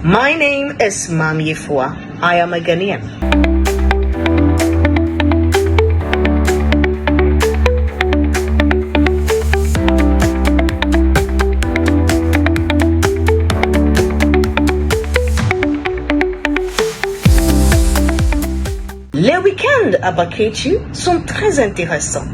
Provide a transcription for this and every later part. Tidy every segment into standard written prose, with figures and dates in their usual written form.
My name is Mami Fua. I am a Ghanaian. Les week-ends à Bakechi sont très intéressants.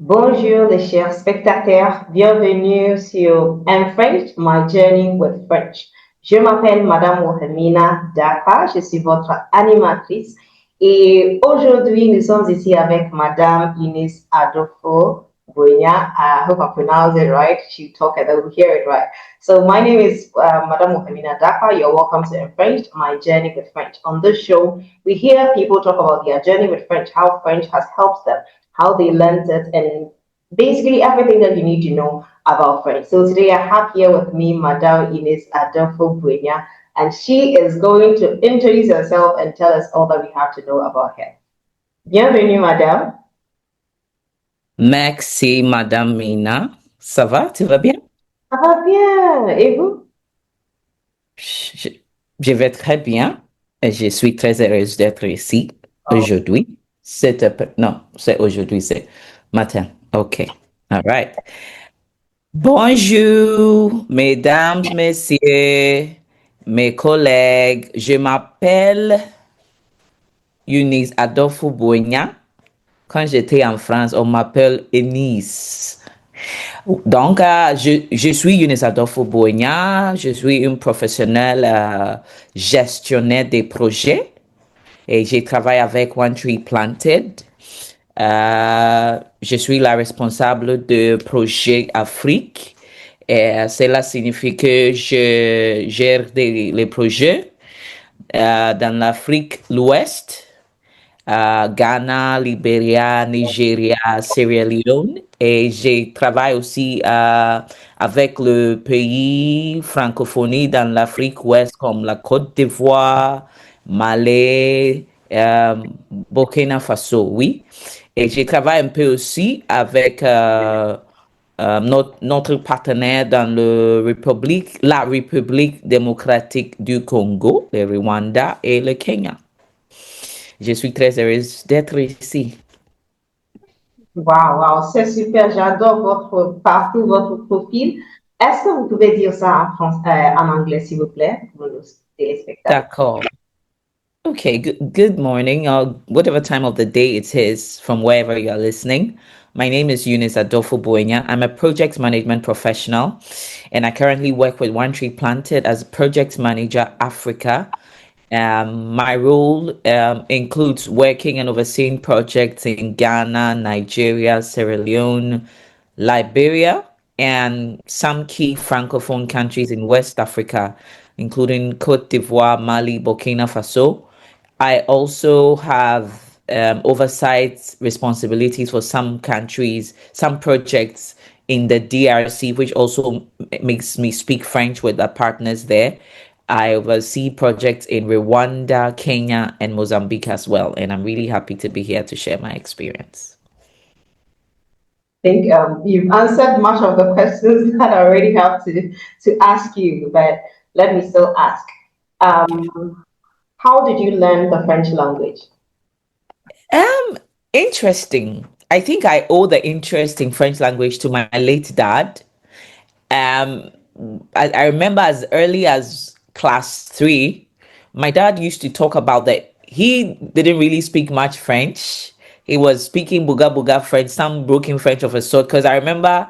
Bonjour les chers spectateurs, bienvenue sur In French, My Journey with French. Je m'appelle Madame Wilhelmina Daka, je suis votre animatrice et aujourd'hui nous sommes ici avec Madame Eunice Adofo Boanya. I hope I pronounced it right. She talk and I will hear it right. So my name is Madame Wilhelmina Daka. You're welcome to In French, My Journey with French. On this show, we hear people talk about their journey with French, how French has helped them, how they learned it, and basically everything that you need to know about French. So today I have here with me Madame Eunice Adofo Boanya, and she is going to introduce herself and tell us all that we have to know about her. Bienvenue, Madame. Merci, Madame Mina. Ça va? Tu vas bien? Ça va bien. Et vous? Je vais très bien. Et je suis très heureuse d'être ici aujourd'hui. Non, c'est aujourd'hui, c'est matin. OK. All right. Bonjour, mesdames, messieurs, mes collègues. Je m'appelle Eunice Adofo Boanya. Quand j'étais en France, on m'appelle Eunice. Donc, je suis Eunice Adofo Boanya. Je suis une professionnelle gestionnaire des projets et je travaille avec One Tree Planted. Je suis la responsable de projet Afrique. Et cela signifie que je gère les projets dans l'Afrique l'Ouest, Ghana, Libéria, Nigeria, Sierra Leone. Et je travaille aussi avec le pays francophonie dans l'Afrique ouest comme la Côte d'Ivoire, Mali, Burkina Faso, oui. Et je travaille un peu aussi avec notre partenaire dans la République démocratique du Congo, le Rwanda et le Kenya. Je suis très heureuse d'être ici. Wow, c'est super. J'adore votre parcours, votre profil. Est-ce que vous pouvez dire ça en anglais, s'il vous plaît, pour nos téléspectateurs? D'accord. Okay, good morning, or whatever time of the day it is from wherever you're listening. My name is Eunice Adofo Boanya. I'm a project management professional, and I currently work with One Tree Planted as project manager Africa. My role includes working and overseeing projects in Ghana, Nigeria, Sierra Leone, Liberia, and some key francophone countries in West Africa, including Cote d'Ivoire, Mali, Burkina Faso. I also have oversight responsibilities for some countries, some projects in the DRC, which also makes me speak French with the partners there. I oversee projects in Rwanda, Kenya, and Mozambique as well. And I'm really happy to be here to share my experience. I think you've answered much of the questions that I already have to ask you, but let me still ask. How did you learn the French language? Interesting. I think I owe the interest in French language to my late dad. I remember as early as class 3, my dad used to talk about that he didn't really speak much French. He was speaking Buga Buga French, some broken French of a sort, because I remember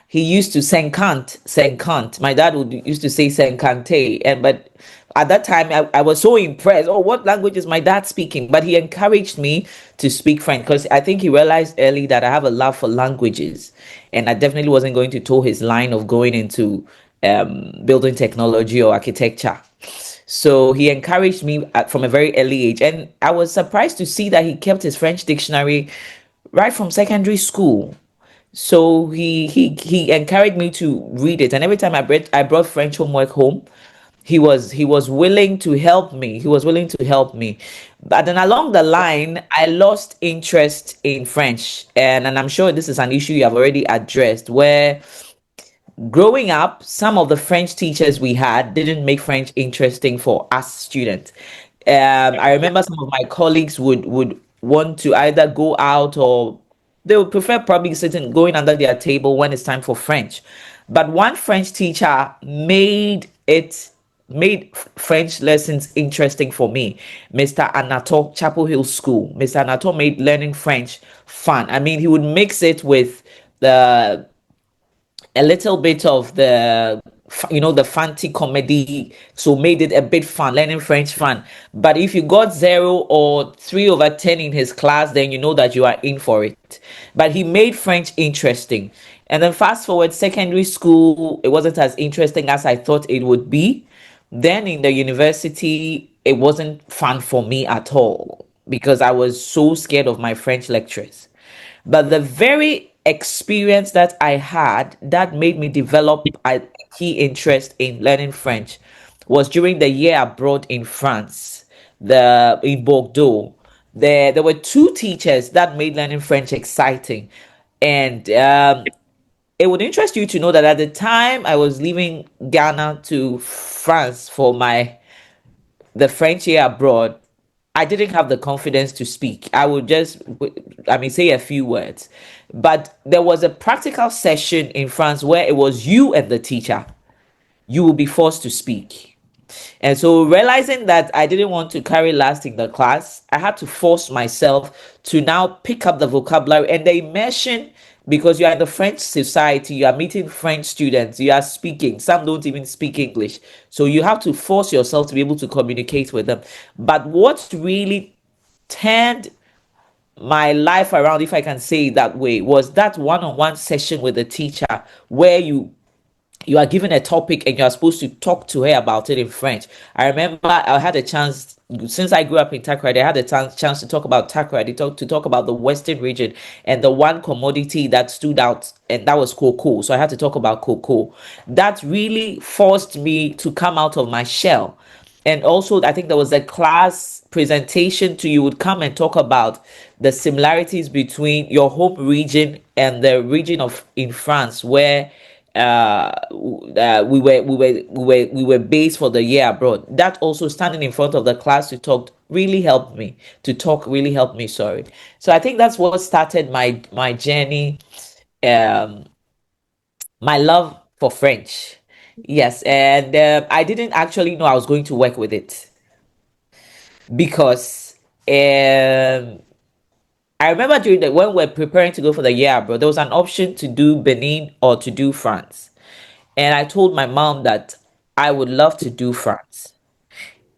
he used to cinquante. My dad used to say cinquante, but at that time I was so impressed. Oh, what language is my dad speaking? But he encouraged me to speak French because I think he realized early that I have a love for languages, and I definitely wasn't going to toe his line of going into building technology or architecture. So he encouraged me from a very early age, and I was surprised to see that he kept his French dictionary right from secondary school. So he encouraged me to read it, and every time I brought French homework home, he was willing to help me. He was willing to help me. But then along the line, I lost interest in French, and I'm sure this is an issue you have already addressed, where growing up, some of the French teachers we had didn't make French interesting for us students. I remember some of my colleagues would want to either go out, or they would prefer probably sitting going under their table when it's time for French. But one French teacher made French lessons interesting for me. Mr. Anatole, Chapel Hill School. Mr. Anatole made learning French fun. I mean, he would mix it with the a little bit of the fancy comedy, so made it a bit fun, learning French fun. But if you got 0 or 3/10 in his class, then you know that you are in for it. But he made French interesting. And then fast forward, secondary school, it wasn't as interesting as I thought it would be. Then in the university, it wasn't fun for me at all because I was so scared of my French lecturers. But the very experience that I had that made me develop a key interest in learning French was during the year abroad in France, in Bordeaux. There were two teachers that made learning French exciting. And it would interest you to know that at the time I was leaving Ghana to France for the French year abroad, I didn't have the confidence to speak. I would just, say a few words. But there was a practical session in France where it was you and the teacher. You will be forced to speak. And so, realizing that I didn't want to carry last in the class, I had to force myself to now pick up the vocabulary and the immersion, because you are in the French society, you are meeting French students, you are speaking. Some don't even speak English. So, you have to force yourself to be able to communicate with them. But what really turned my life around, if I can say it that way, was that one-on-one session with the teacher where you are given a topic and you are supposed to talk to her about it in French. I remember I had a chance, since I grew up in Takoradi, I had a chance to talk about Takoradi, to talk about the Western region, and the one commodity that stood out, and that was cocoa. So I had to talk about cocoa. That really forced me to come out of my shell. And also, I think there was a class presentation to you would come and talk about the similarities between your home region and the region of in France where we were based for the year abroad. That also, standing in front of the class to talk, really helped me. Sorry. So I think that's what started my journey, um my love for French. Yes, and I didn't actually know I was going to work with it, because I remember during when we're preparing to go for the year abroad, there was an option to do Benin or to do France. And I told my mom that I would love to do France.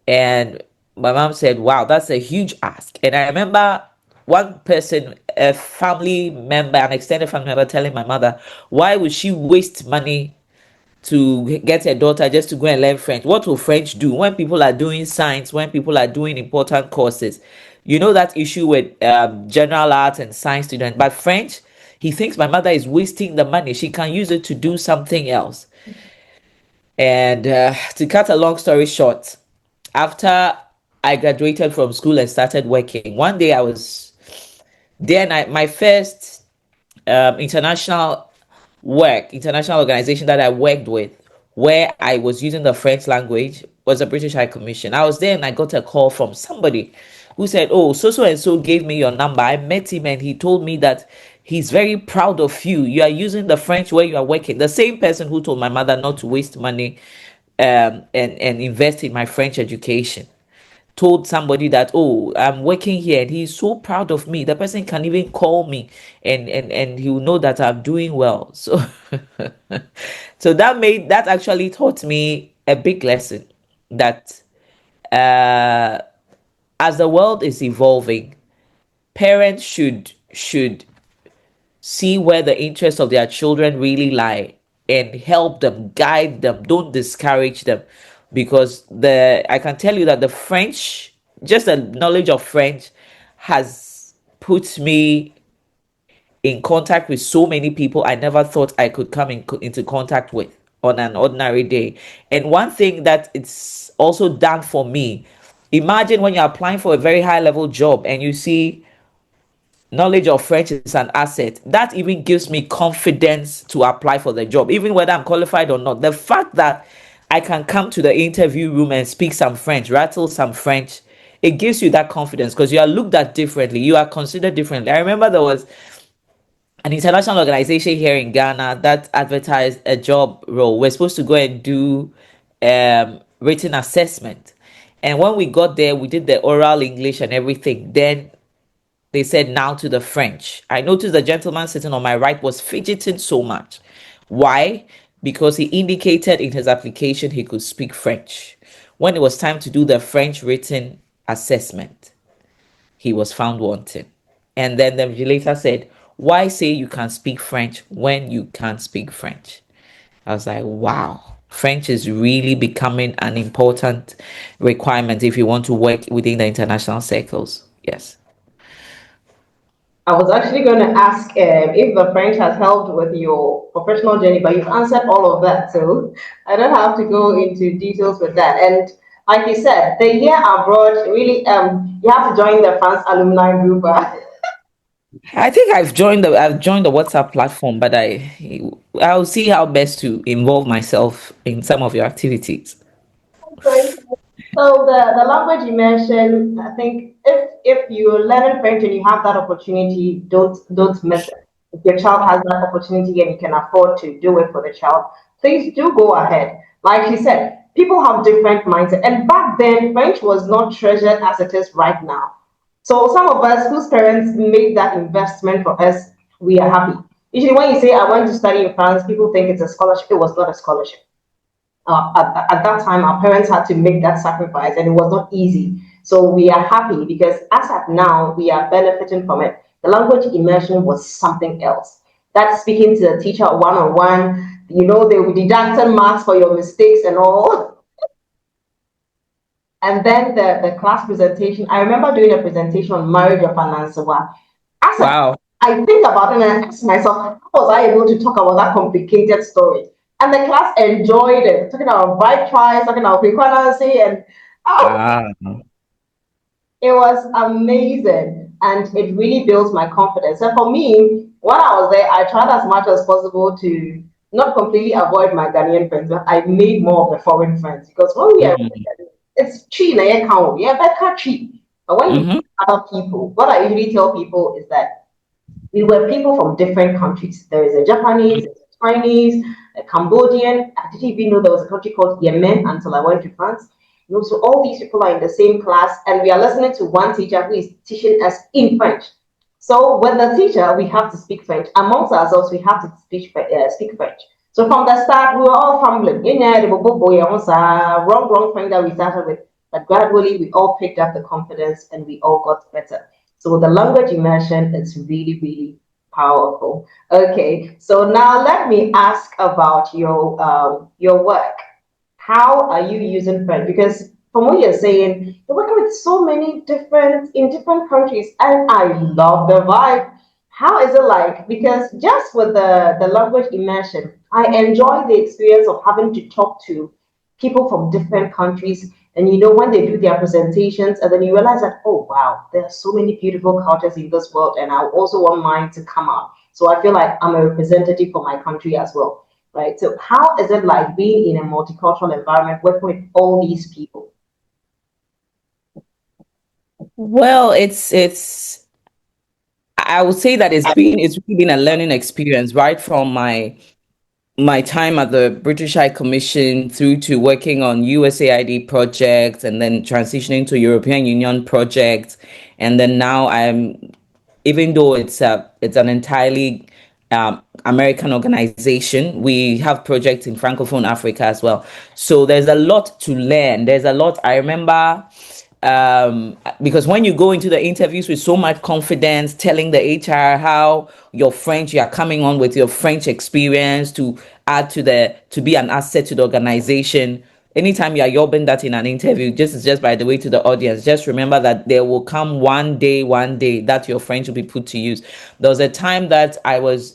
And my mom said, wow, that's a huge ask. And I remember one person, a family member, an extended family member, telling my mother, why would she waste money to get her daughter just to go and learn French? What will French do when people are doing science, when people are doing important courses? You know that issue with general arts and science students, but French, he thinks my mother is wasting the money. She can use it to do something else. And to cut a long story short, after I graduated from school and started working, one day I was there, and my first international organization that I worked with, where I was using the French language, was a British High Commission. I was there and I got a call from somebody who said, oh, so and so gave me your number. I met him and he told me that he's very proud of you. You are using the French where you are working. The same person who told my mother not to waste money and invest in my French education told somebody that, oh, I'm working here and he's so proud of me. The person can even call me and he will know that I'm doing well. So so that actually taught me a big lesson, that as the world is evolving, parents should see where the interests of their children really lie and help them, guide them, don't discourage them. Because I can tell you that the French, just the knowledge of French, has put me in contact with so many people I never thought I could come into contact with on an ordinary day. And one thing that it's also done for me, imagine when you're applying for a very high level job and you see knowledge of French is an asset. That even gives me confidence to apply for the job, even whether I'm qualified or not. The fact that I can come to the interview room and speak some French, rattle some French, it gives you that confidence because you are looked at differently. You are considered differently. I remember there was an international organization here in Ghana that advertised a job role. We're supposed to go and do written assessment. And when we got there, we did the oral English and everything. Then they said now to the French. I noticed the gentleman sitting on my right was fidgeting so much. Why? Because he indicated in his application he could speak French. When it was time to do the French written assessment, he was found wanting. And then the vigilator said, why say you can speak French when you can't speak French? I was like, wow. French is really becoming an important requirement if you want to work within the international circles. Yes. I was actually going to ask if the French has helped with your professional journey, but you've answered all of that, so I don't have to go into details with that. And like you said, the year abroad really, you have to join the France alumni group. I think I've joined the WhatsApp platform, but I'll see how best to involve myself in some of your activities. So the language immersion, I think if you're learning French and you have that opportunity, don't miss it. If your child has that opportunity and you can afford to do it for the child, please do go ahead. Like you said, people have different mindsets. And back then, French was not treasured as it is right now. So some of us whose parents made that investment for us, we are happy. Usually when you say I want to study in France, people think it's a scholarship. It was not a scholarship. At that time, our parents had to make that sacrifice, and it was not easy. So we are happy because as at now, we are benefiting from it. The language immersion was something else. That's speaking to the teacher one on one. You know, they will deduct marks for your mistakes and all. And then the class presentation. I remember doing a presentation on marriage of Anansawa. Wow. I think about it and I ask myself, how was I able to talk about that complicated story? And the class enjoyed it, talking about vibe tries, talking about frequency, and it was amazing. And it really builds my confidence. And for me, when I was there, I tried as much as possible to not completely avoid my Ghanaian friends, but I made more of the foreign friends because when we are, it's cheap, yeah, better cheap. But when you meet other people, what I usually tell people is that we were people from different countries. There is a Japanese, there's a Chinese, a Cambodian. I didn't even know there was a country called Yemen until I went to France. You know, so all these people are in the same class, and we are listening to one teacher who is teaching us in French. So with the teacher, we have to speak French. Amongst ourselves, we have to speak French. So from the start, we were all fumbling. You know, the wrong French that we started with. But gradually, we all picked up the confidence and we all got better. So the language immersion is really, really powerful. Okay, so now let me ask about your work. How are you using French? Because from what you're saying, you're working with so many different countries, and I love the vibe. How is it like? Because just with the language immersion, I enjoy the experience of having to talk to people from different countries. And you know, when they do their presentations, and then you realize that, oh wow, there are so many beautiful cultures in this world, and I also want mine to come out. So I feel like I'm a representative for my country as well, right? So how is it like being in a multicultural environment, working with all these people? Well, I would say that it's really been a learning experience, right from my time at the British High Commission through to working on USAID projects and then transitioning to European Union projects. And then now even though it's an entirely American organization, we have projects in Francophone Africa as well. So there's a lot to learn. There's a lot. I remember because when you go into the interviews with so much confidence, telling the HR how you are coming on with your French experience to add to be an asset to the organization, anytime you are yobbing that in an interview, just by the way to the audience, just remember that there will come one day that your French will be put to use. There was a time that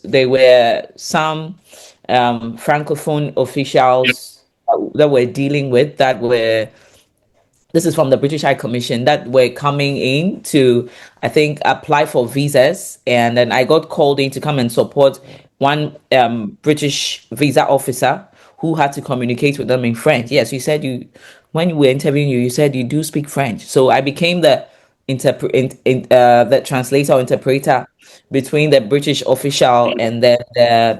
there were some francophone officials that we're dealing with, that were, this is from the British High Commission, that were coming in to, I think, apply for visas. And then I got called in to come and support one British visa officer who had to communicate with them in French. Yes, you said when we were interviewing you, you said you do speak French. So I became the the translator or interpreter between the British official and then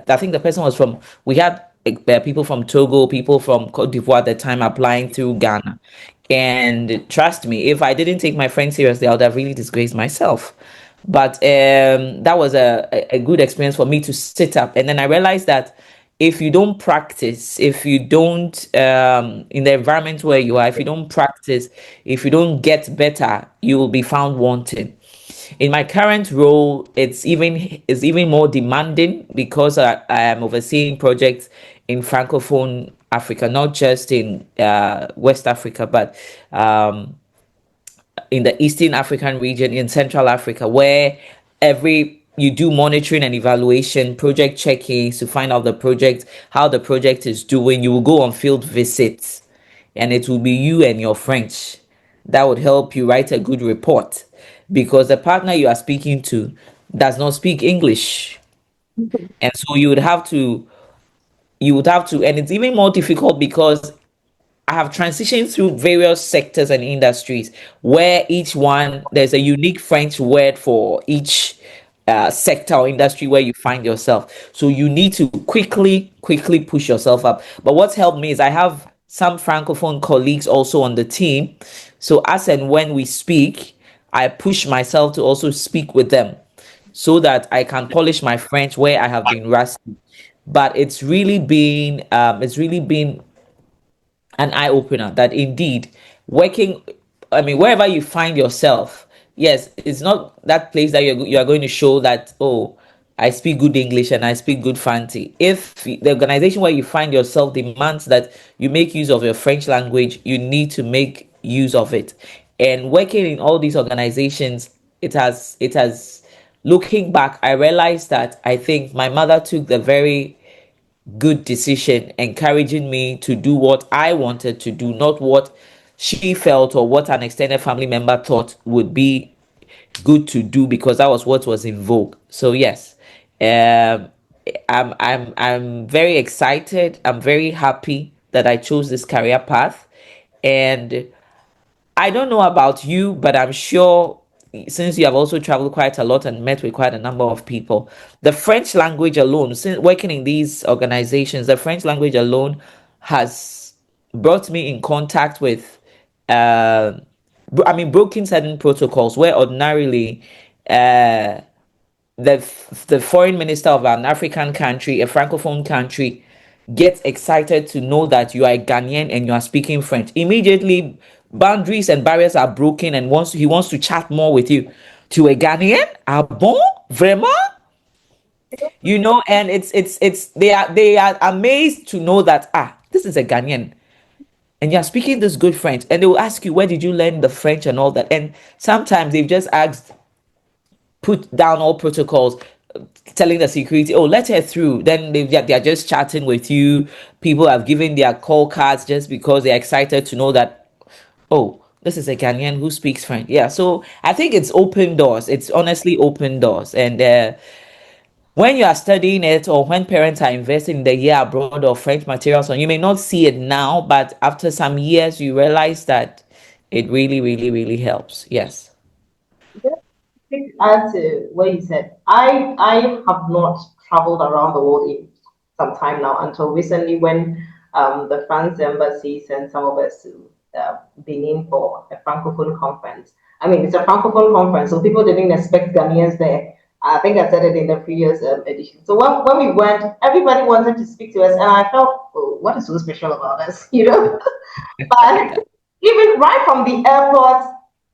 I think the person was from, we had people from Togo, people from Cote d'Ivoire at the time applying through Ghana. And trust me, if I didn't take my French seriously, I would have really disgraced myself. But that was a good experience for me to sit up. And then I realized that if you don't practice, if you don't, in the environment where you are, if you don't practice, if you don't get better, you will be found wanting. In my current role, it's even more demanding because I am overseeing projects in Francophone Africa, not just in West Africa, but in the Eastern African region, in Central Africa, where you do monitoring and evaluation, project checkings to find out how the project is doing. You will go on field visits, and it will be you and your French that would help you write a good report, because the partner you are speaking to does not speak English, and so you would have to, and it's even more difficult because I have transitioned through various sectors and industries where each one, there's a unique French word for each sector or industry where you find yourself. So you need to quickly push yourself up. But what's helped me is I have some Francophone colleagues also on the team. So as and when we speak, I push myself to also speak with them so that I can polish my French where I have been rusty. But it's really been an eye opener that indeed working, I mean, wherever you find yourself, yes, it's not that place that you are going to show that, oh, I speak good English and I speak good Fanti. If the organization where you find yourself demands that you make use of your French language, you need to make use of it. And working in all these organizations, it has looking back, I realized that I think my mother took the very good decision, encouraging me to do what I wanted to do, not what she felt or what an extended family member thought would be good to do, because that was what was in vogue. So yes, um, I'm very excited. I'm very happy that I chose this career path, and I don't know about you, but I'm sure since you have also traveled quite a lot and met with quite a number of people, the French language alone, since working in these organizations, the French language alone has brought me in contact with, uh, broken certain protocols where ordinarily uh, the foreign minister of an African country, a francophone country, gets excited to know that you are a Ghanaian and you are speaking French. Immediately, boundaries and barriers are broken, and he wants to chat more with you. To a Ghanaian, ah bon, vraiment, and they are amazed to know that this is a Ghanaian and you're speaking this good French, and they will ask you, where did you learn the French and all that? And sometimes they've just asked, put down all protocols, telling the security, oh, let her through. Then they're just chatting with you. People have given their call cards just because they're excited to know that, oh, this is a Ghanaian who speaks French. Yeah, so I think it's open doors. It's honestly open doors. And when you are studying it, or when parents are investing in the year abroad or French materials, and you may not see it now, but after some years, you realize that it really, really, really helps. Yes. Just to add to what you said, I have not traveled around the world in some time now until recently when the France embassy sent some of us to Benin for a francophone conference. I mean, it's a francophone conference, so people didn't expect Ghanaians there. I think I said it in the previous edition. So when we went, everybody wanted to speak to us, and I felt, oh, what is so special about us, you know? But even right from the airport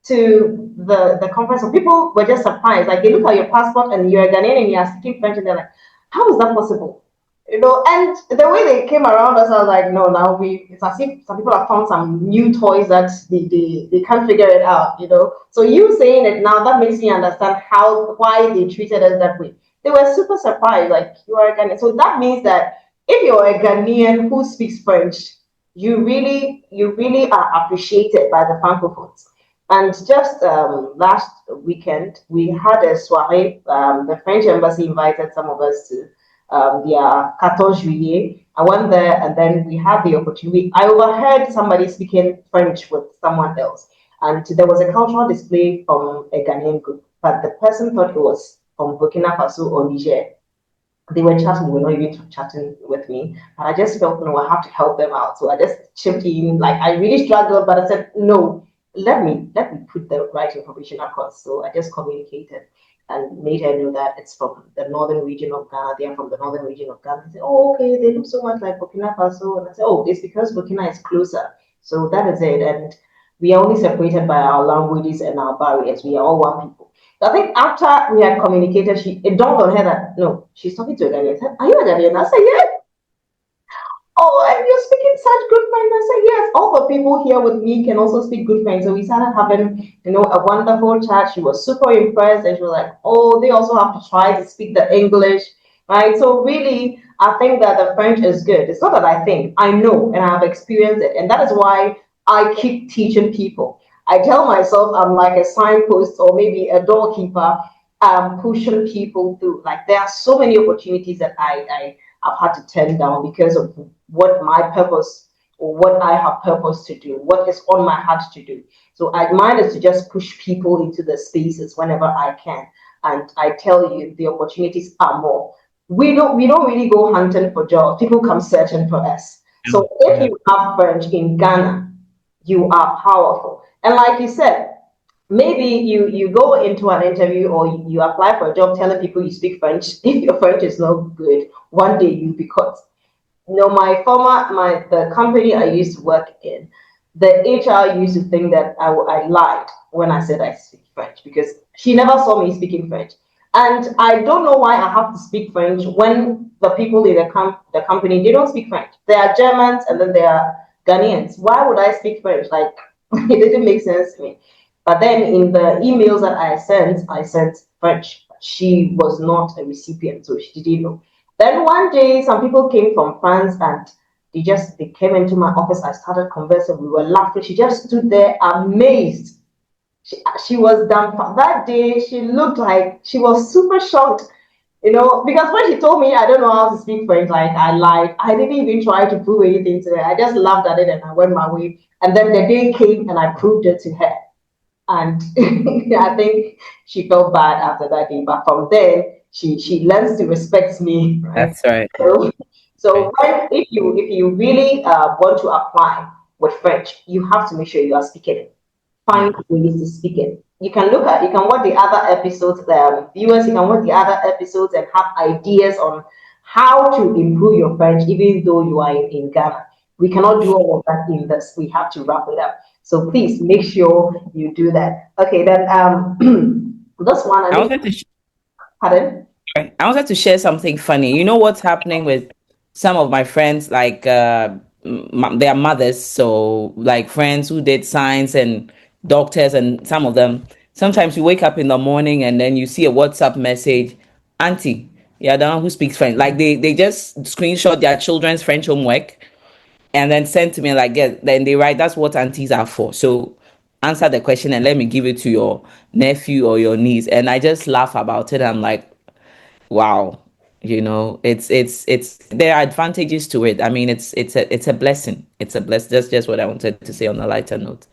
to the conference, so people were just surprised. Like they look at your passport and you're a Ghanaian and you're speaking French, and they're like, "How is that possible?" And the way they came around us, I was like, no, now it's as if some people have found some new toys that they can't figure it out. So you saying it now, that makes me understand why they treated us that way. They were super surprised, like, you are a Ghanaian. So that means that if you're a Ghanaian who speaks French, you really are appreciated by the Francophones. And just last weekend, we had a soiree. The French embassy invited some of us to their 14 Juillet. I went there and then we had the opportunity. I overheard somebody speaking French with someone else. And there was a cultural display from a Ghanaian group, but the person thought it was from Burkina Faso or Niger. They were chatting, they were not even chatting with me. And I just felt, no, I have to help them out. So I just chipped in. Like, I really struggled, but I said, no, let me put the right information across. So I just communicated and made her know that it's from the northern region of Ghana. They are from the northern region of Ghana. I said, oh, okay, they look so much like Burkina Faso. And I said, oh, it's because Burkina is closer. So that is it. And we are only separated by our languages and our barriers. We are all one people. So I think after we had communicated, it dawned on her that no, she's talking to a Ghanaian. I said, are you a Ghanaian? I said, yes. Oh, and you're speaking such good French. I said, yes, all the people here with me can also speak good French. So we started having, a wonderful chat. She was super impressed and she was like, oh, they also have to try to speak the English, right? So really, I think that the French is good. It's not that I think, I know and I've experienced it. And that is why I keep teaching people. I tell myself I'm like a signpost or maybe a doorkeeper, pushing people through. Like there are so many opportunities that I've had to turn down because of what my purpose or what I have purpose to do, what is on my heart to do. So mine is to just push people into the spaces whenever I can. And I tell you, the opportunities are more. We don't really go hunting for jobs. People come searching for us. So if Yeah. you have French in Ghana, you are powerful. And like you said, maybe you go into an interview or you apply for a job telling people you speak French. If your French is not good, one day you'll be caught. The company I used to work in, the HR used to think that I lied when I said I speak French because she never saw me speaking French. And I don't know why I have to speak French when the people in the company, they don't speak French. They are Germans and then they are Ghanaians. Why would I speak French? Like, it didn't make sense to me. But then in the emails that I sent French. She was not a recipient, so she didn't know. Then one day, some people came from France and they came into my office. I started conversing. We were laughing. She just stood there amazed. She was done that day. She looked like she was super shocked, because when she told me I don't know how to speak French, like I lied. I didn't even try to prove anything to her. I just laughed at it and I went my way. And then the day came and I proved it to her. And I think she felt bad after that day. But from then, she learns to respect me, right? That's right. So Right. if you really want to apply with French, you have to make sure you are speaking it. Yeah. Find ways to speak it. You can watch the other episodes, viewers. You can watch the other episodes and have ideas on how to improve your French, even though you are in Ghana. We cannot do all of that in this. We have to wrap it up. So please make sure you do that. Okay, then this one, I wanted to pardon? I wanted to share something funny. You know what's happening with some of my friends, like their mothers, so like friends who did science and doctors, and some of them. Sometimes you wake up in the morning and then you see a WhatsApp message, Auntie, yeah, the one who speaks French. Like they just screenshot their children's French homework and then send to me like, yeah, then they write, that's what aunties are for. So answer the question and let me give it to your nephew or your niece. And I just laugh about it. I'm like, wow, it's there are advantages to it. I mean, it's a blessing. It's a blessing. That's just what I wanted to say on a lighter note.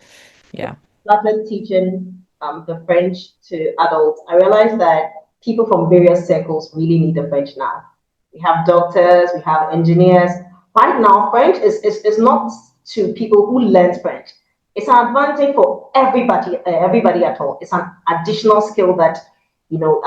Yeah. Started teaching the French to adults, I realized that people from various circles really need the French now. We have doctors, we have engineers. Right now, French is not to people who learn French. It's an advantage for everybody at all. It's an additional skill that,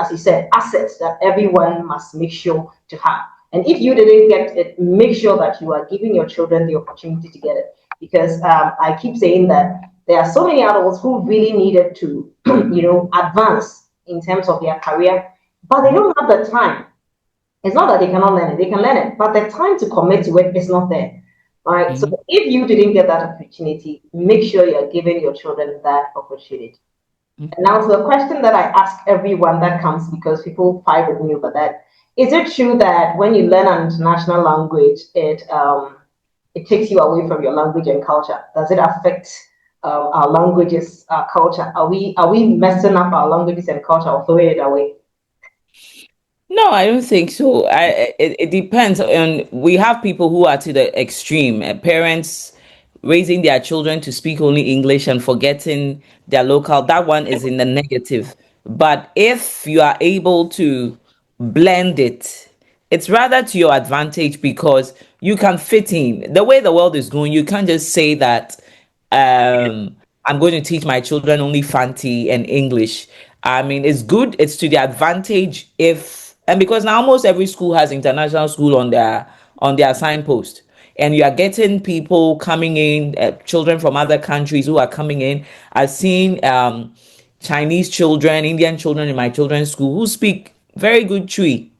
as you said, assets that everyone must make sure to have. And if you didn't get it, make sure that you are giving your children the opportunity to get it. Because I keep saying that there are so many adults who really needed to, advance in terms of their career, but they don't have the time. It's not that they cannot learn it, they can learn it, but the time to commit to it is not there. All right. So if you didn't get that opportunity, make sure you're giving your children that opportunity. And now to the question that I ask everyone that comes, because people fight with me over that. Is it true that when you learn an international language, it takes you away from your language and culture? Does it affect our languages, our culture? Are we messing up our languages and culture or throwing it away? No, I don't think so. It depends on. We have people who are to the extreme. Parents raising their children to speak only English and forgetting their local. That one is in the negative. But if you are able to blend it, it's rather to your advantage because you can fit in. The way the world is going, you can't just say that I'm going to teach my children only Fanti and English. I mean, it's good. It's to the advantage if, and because now almost every school has international school on their signpost, and you are getting people coming in, children from other countries who are coming in. I've seen Chinese children, Indian children in my children's school who speak very good Chui,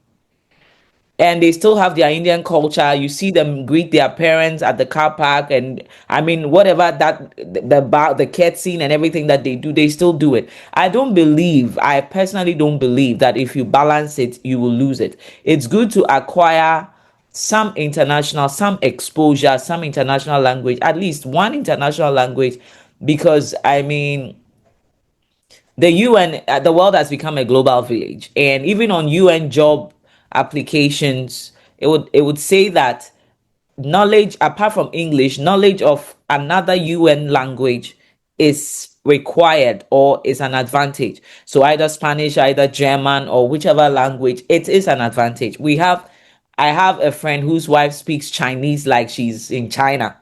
and they still have their Indian culture. You see them greet their parents at the car park, and I mean, whatever that the cat scene and everything that they do, they still do it. I personally don't believe that if you balance it, you will lose it. It's good to acquire some international, some exposure, some international language, at least one international language, because I mean, the UN, the world has become a global village, and even on UN job applications, it would say that knowledge apart from English, knowledge of another UN language is required or is an advantage. So either Spanish, either German, or whichever language, it is an advantage. I have a friend whose wife speaks Chinese like she's in China,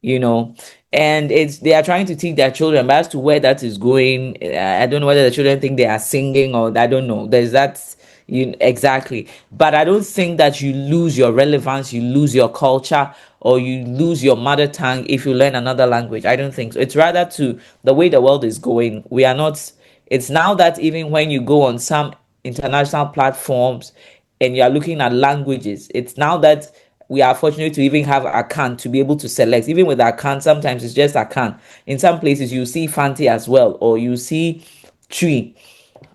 you know, and they are trying to teach their children, but as to where that is going, I don't know whether the children think they are singing, or I don't know, there's that, exactly. But I don't think that you lose your relevance, you lose your culture, or you lose your mother tongue if you learn another language. I don't think so. It's rather to the way the world is going. We are not, it's now that even when you go on some international platforms and you are looking at languages, it's now that we are fortunate to even have Akan to be able to select. Even with Akan, sometimes it's just Akan. In some places, you see Fanti as well, or you see Tree.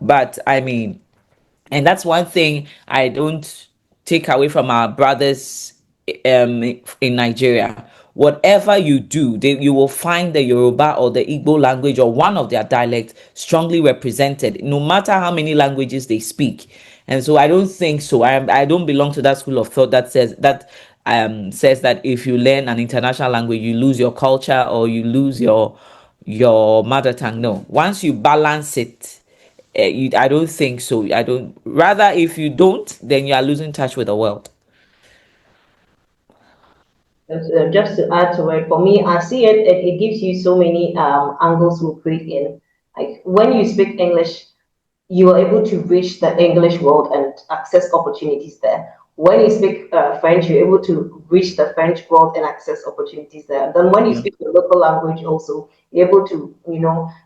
But I mean, and that's one thing I don't take away from our brothers in Nigeria. Whatever you do, you will find the Yoruba or the Igbo language or one of their dialects strongly represented, no matter how many languages they speak. And so I don't think so. I don't belong to that school of thought that says that if you learn an international language, you lose your culture or you lose your mother tongue. No, once you balance it, I don't think so. I don't. Rather, if you don't, then you are losing touch with the world. Just to add to it, for me, I see it gives you so many angles to breathe in. Like when you speak English, you are able to reach the English world and access opportunities there. When you speak French, you're able to reach the French world and access opportunities there. And then when you speak the local language also, you're able to,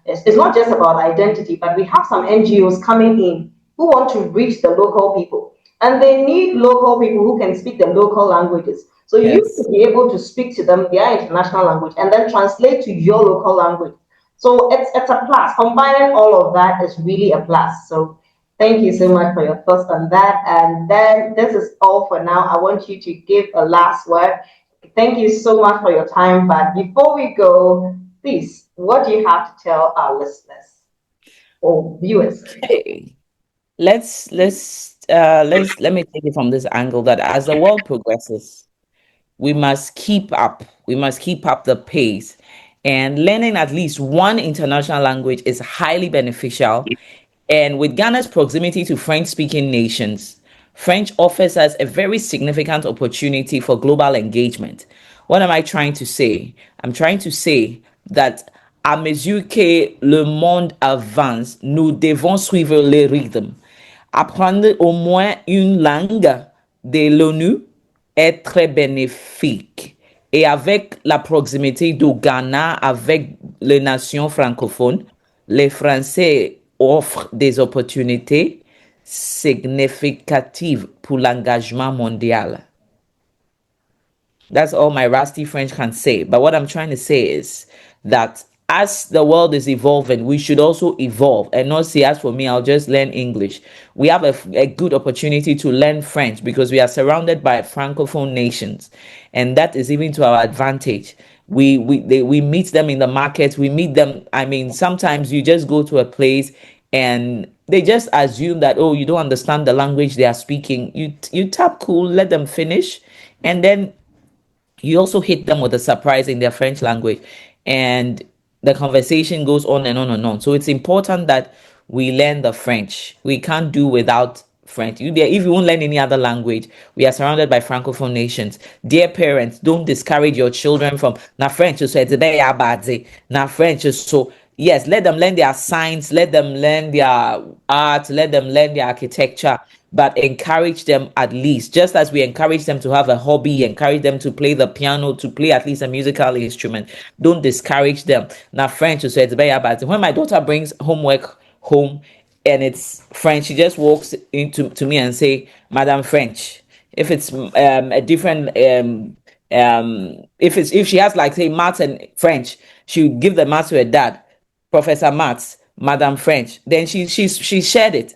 it's not just about identity, but we have some NGOs coming in who want to reach the local people. And they need local people who can speak the local languages. So you Yes. to be able to speak to them their international language and then translate to your local language. So it's a plus. Combining all of that is really a plus. So thank you so much for your thoughts on that. And then this is all for now. I want you to give a last word. Thank you so much for your time. But before we go, please, what do you have to tell our listeners or viewers? Okay. Let me take it from this angle that as the world progresses, we must keep up. We must keep up the pace. And learning at least one international language is highly beneficial. And with Ghana's proximity to French speaking nations, French offers us a very significant opportunity for global engagement. What am I trying to say? I'm trying to say that à mesure que le monde avance, nous devons suivre le rythme. Apprendre au moins une langue de l'ONU est très bénéfique. Et avec la proximité du Ghana avec les nations francophones, les Français offrent des opportunités significative pour l'engagement mondial. That's all my rusty French can say. But what I'm trying to say is that as the world is evolving, we should also evolve and not say, as for me, I'll just learn English. We have a good opportunity to learn French because we are surrounded by Francophone nations. And that is even to our advantage. We meet them in the market. We meet them. I mean, sometimes you just go to a place and they just assume that, oh, you don't understand the language they are speaking. You tap cool, let them finish. And then you also hit them with a surprise in their French language, and the conversation goes on and on and on. So it's important that we learn the French. We can't do without French. If you won't learn any other language, we are surrounded by Francophone nations. Dear parents, don't discourage your children from na French. So it's na French. So yes, let them learn their science, let them learn their art, let them learn their architecture, but encourage them at least, just as we encourage them to have a hobby, encourage them to play the piano, to play at least a musical instrument. Don't discourage them. Now, French, so it's very bad. When my daughter brings homework home and it's French, she just walks into to me and say, Madam French. If it's a different if she has like say maths and French, she would give the maths to her dad, Professor Maths, Madam French. Then she shared it.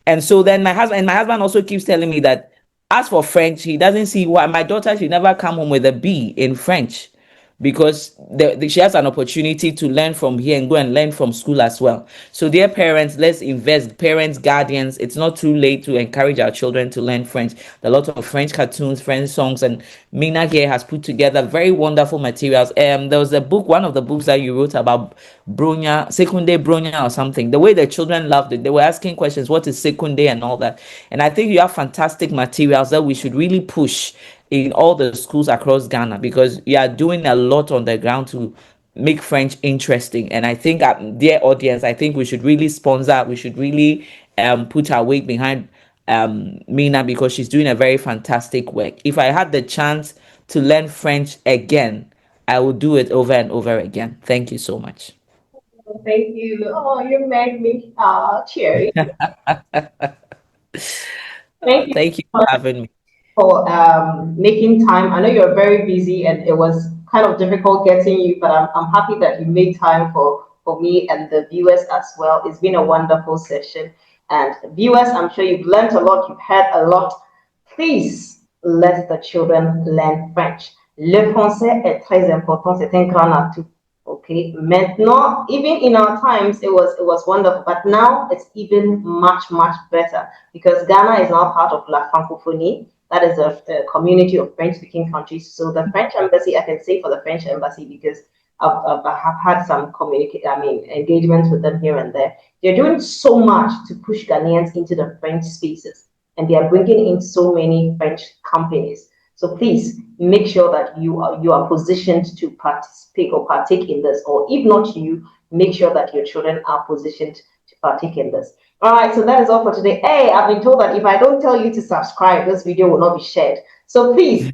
And so then my husband also keeps telling me that as for French, he doesn't see why my daughter should never come home with a B in French, because she has an opportunity to learn from here and go and learn from school as well. So dear parents, let's invest. Parents, guardians, it's not too late to encourage our children to learn French. There are a lot of French cartoons, French songs, and Mina here has put together very wonderful materials. There was a book, one of the books that you wrote about Bronya, Secunde Bronya or something. The way the children loved it, they were asking questions, what is Secunde and all that. And I think you have fantastic materials that we should really push in all the schools across Ghana, because you are doing a lot on the ground to make French interesting. And I think, dear audience, I think we should really sponsor, we should really put our weight behind Mina, because she's doing a very fantastic work. If I had the chance to learn French again, I would do it over and over again. Thank you so much. Thank you. Oh, you made me cheery. Thank you for having me. For making time. I know you're very busy and it was kind of difficult getting you, but I'm happy that you made time for me and the viewers as well. It's been a wonderful session. And viewers, I'm sure you've learned a lot, you've heard a lot. Please let the children learn French. Le français est très important, c'est un grand atout. Okay, maintenant, even in our times, it was wonderful, but now it's even much better, because Ghana is now part of La Francophonie. That is a community of French-speaking countries. So the French embassy, I can say for the French embassy, because I've had some engagements with them here and there. They're doing so much to push Ghanaians into the French spaces, and they are bringing in so many French companies. So please make sure that you are positioned to participate or partake in this, or if not you, make sure that your children are positioned to partake in this. All right, so that is all for today. Hey, I've been told that if I don't tell you to subscribe, this video will not be shared. So please,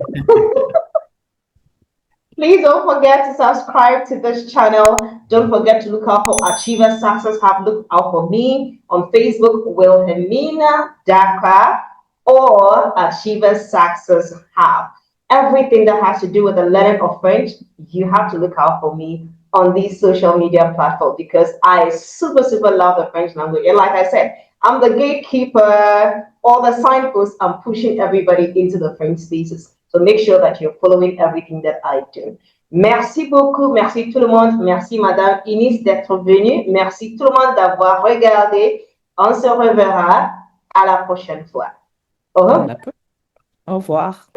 please don't forget to subscribe to this channel. Don't forget to look out for Achievers Success Hub. Look out for me on Facebook, Wilhelmina Dakar, or Achievers Success Hub. Everything that has to do with the learning of French, you have to look out for me on these social media platforms, because I super love the French language. And like I said, I'm the gatekeeper, all the signposts, I'm pushing everybody into the French spaces. So make sure that you're following everything that I do. Merci beaucoup, merci tout le monde, merci Madame Eunice d'être venue, merci tout le monde d'avoir regardé. On se reverra à la prochaine fois. Au revoir. Au revoir.